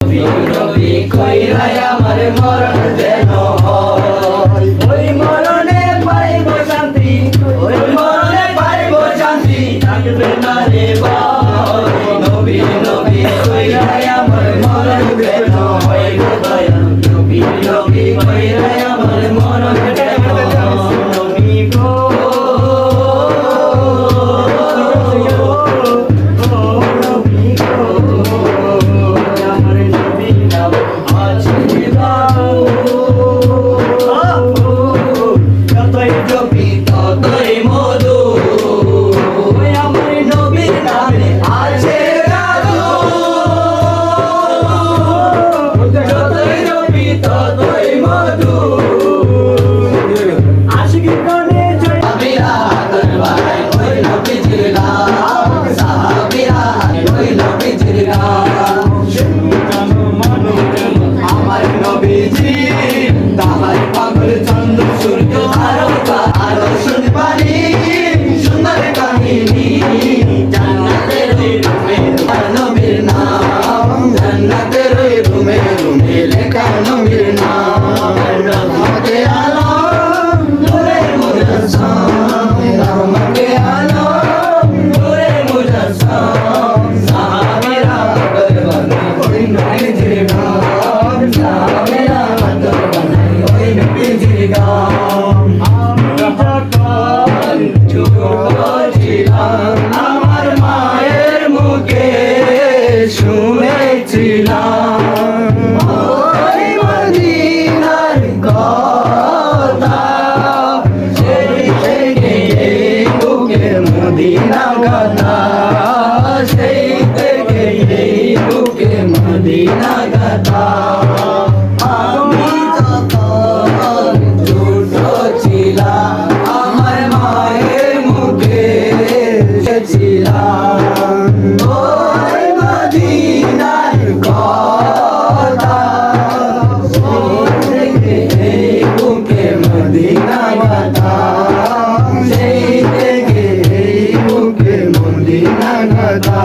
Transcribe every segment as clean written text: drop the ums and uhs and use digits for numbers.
নবী কইরাই আমার মরণ যেন হয়, ওই মরণে পাইব শান্তি, ওই মরণে পাইব শান্তি, থাকবে না রে ভয়। নবী নবী কইরাই আমার মরণ যেন হয় গো দয়াল, নবী নবী কইরাই আমার মরণ যেন হয়। নবী গো আমার মায়ের মুখে শুনেছিলাম ওই মদিনার কথা, সেই থেকে এই বুকে মদিনা কথা, সেই থেকে এই বুকে মদিনা কথা। আমি যখন ছোট ছিলাম আমার মায়ের মুখে ছিলাম ওই মদিনার কথা, সেই থেকে এই বুকে মদিনা কথা, সেই থেকে এই বুকে মদিনা কথা।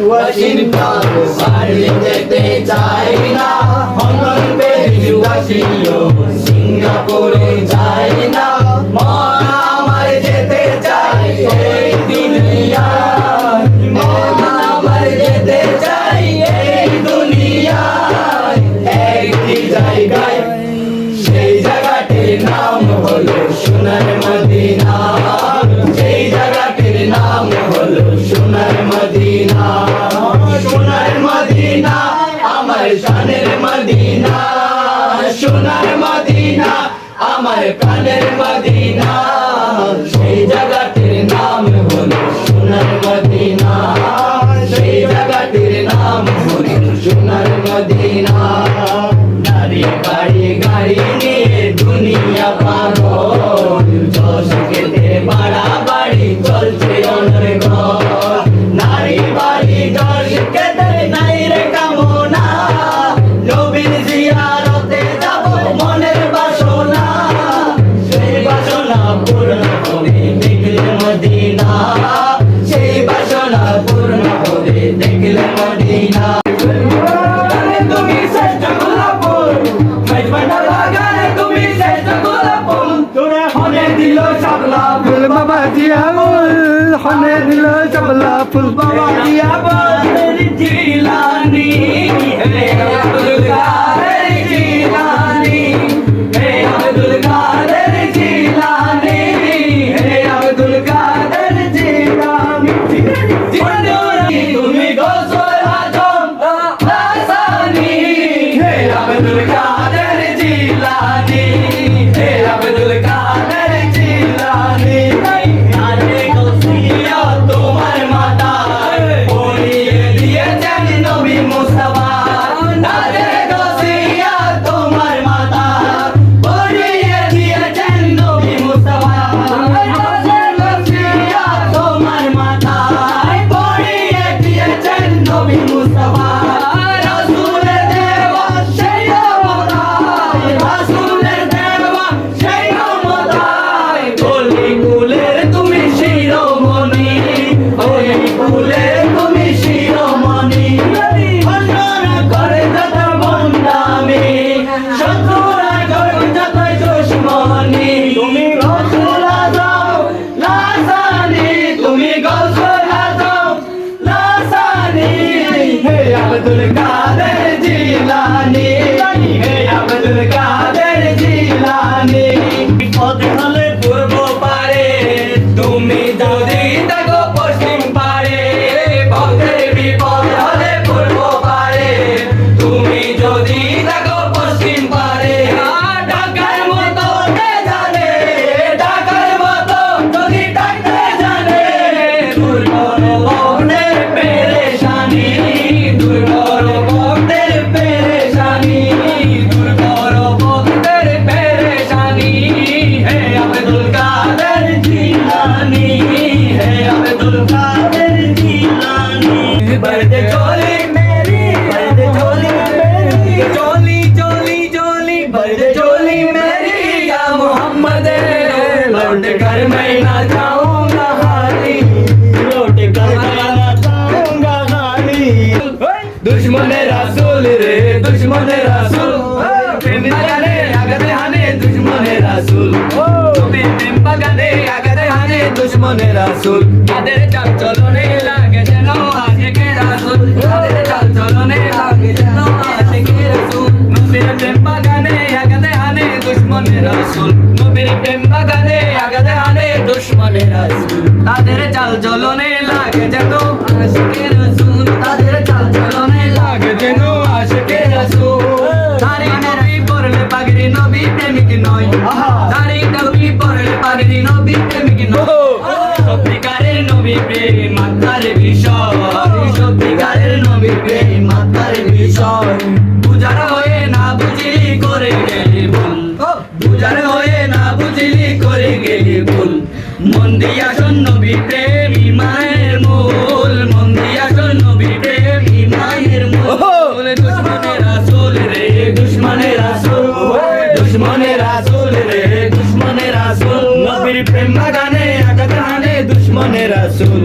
ওয়াশিংটন বাড়ি যেতে চাই না, হংকং প্যারিস ওয়াশিও সিঙ্গাপুরে যাই না, মন আমার যেতে চাই এই দুনিয়ায়, মন আমার যেতে চাই এই দুনিয়ায়। একটি জায়গায়, সেই জায়গাটির নাম হলো সোনার মদিনা, সেই জায়গাটির নাম হলো সোনার মদিনা। সোনার মদিনা আমার শানের মদিনা, সোনার মদিনা আমার প্রাণের মদিনা, সেই জায়গাটির নাম হলো সোনার মদিনা, সেই জায়গাটির নাম হলো সোনার মদিনা। নারী বাড়ি গাড়ি নিয়ে দুনিয়া পাগল, যশ খেতে বাড়াবাড়ি চলছে অনর্গল। নারী বাড়ি যশ খেতে নাই রে কামনা, নবীর জিয়ারতে যাব মনের বাসনা, সেই বাসনা পূর্ণ হবে দেখলে মদিনা, সেই বাসনা পূর্ণ হবে দেখলে মদিনা। তুমি শ্রেষ্ঠ গোলাপ ফুল, মেজবান্ডা বাগানে তুমি শ্রেষ্ঠ গোলাপ ফুল, তোরে হনে দিল শাপলা ফুল বাবা জিয়া ফুল, হনে দিল শাপলা ফুল বাবা জিয়া ফুল। জিলানি হে আব্দুল কাদের জিলানি, হে আব্দুল কাদের জিলানি, হে আব্দুল কাদের জিলানি। তুমি গোসল আজম আসানি, হে আব্দুল কাদের জিলানি। রাসূলের দেওয়া সেই মমতায় কলি কুলের তুমি শিরোমণি ওই কুলের তুমি শিরোমণি অন্যরা করে যত বন্দামি শত্রুরা করে যত দুশ্মনী তুমি গৌসুল আজম লাসানি তুমি গৌসুল আজম লাসানি হে আব্দুল কাদের জিলানি হে আব্দুল কাদের জিলানি বিপদ হলে পূর্ব পারে তুমি যদি থাকো পশ্চিম পারে ভক্তের বিপদ হলে পূর্ব পারে তুমি যদি থাকো পশ্চিম পারে ঢাকার মতো কে জানে ঢাকার মতো যদি ডাকতে জানে দুর্বল ভক্তের পেরেশানি দুর্বল ভক্তের পেরেশানি দুর্বল ভক্তের পেরেশানি হে আব্দুল কাদের জিলানি হে আব্দুল কাদের জিলানি বর্দে চলি মেরি বর্দে চলি মেরি चोली चोली चोली बर्द चोली मेरी या मोहम्मद लौट कर मैं ना जाऊंगा खाली लौट कर मैं ना जाऊंगा खाली दुश्मन रसूल रे दुश्मन रसूल प्रेम बगाने आगते हाने दुश्मन रसूल তুমি প্রেম বাগানে আগাতে হানে দুশ্মন রাসূল তাদের চাল চলনে লাগে যেন আশিকে রাসূল তাদের চাল চলনে লাগে যেন আশিকে রাসূল নবীর প্রেম বাগানে আগাতে হানে দুশ্মন রাসূল নবীর প্রেম বাগানে আগাতে হানে দুশ্মন রাসূল তাদের চাল চলনে লাগে যেন আশিকে রাসূল তাদের চাল চলনে লাগে যেন আশিকে রাসূল তারি নবী পড়লে পাগড়ি নবী প্রেমিক নয় তারি নবী পড়লে পাগড়ি নবী প্রেমিক নয় সত্যিকারের নবী প্রেম মাতার বিষয় সত্যিকারের নবী প্রেম মাতার বিষয় বুঝার হয়ে না বুঝিলি করে গেলি ভুল বুঝার হয়ে না বুঝিলি করে গেলি ভুল মন দিয়া শোন নবী প্রেম ইমানের মূল মন দিয়া শোন নবী প্রেম ইমানের মূল দুশ্মনের রাসূল রে দুশ্মনের রাসূল দুশ্মনের রাসূল রে দুশ্মনের রাসূল নবীর প্রেম বাগানে আগাতে হানে দুশ্মনের রাসূল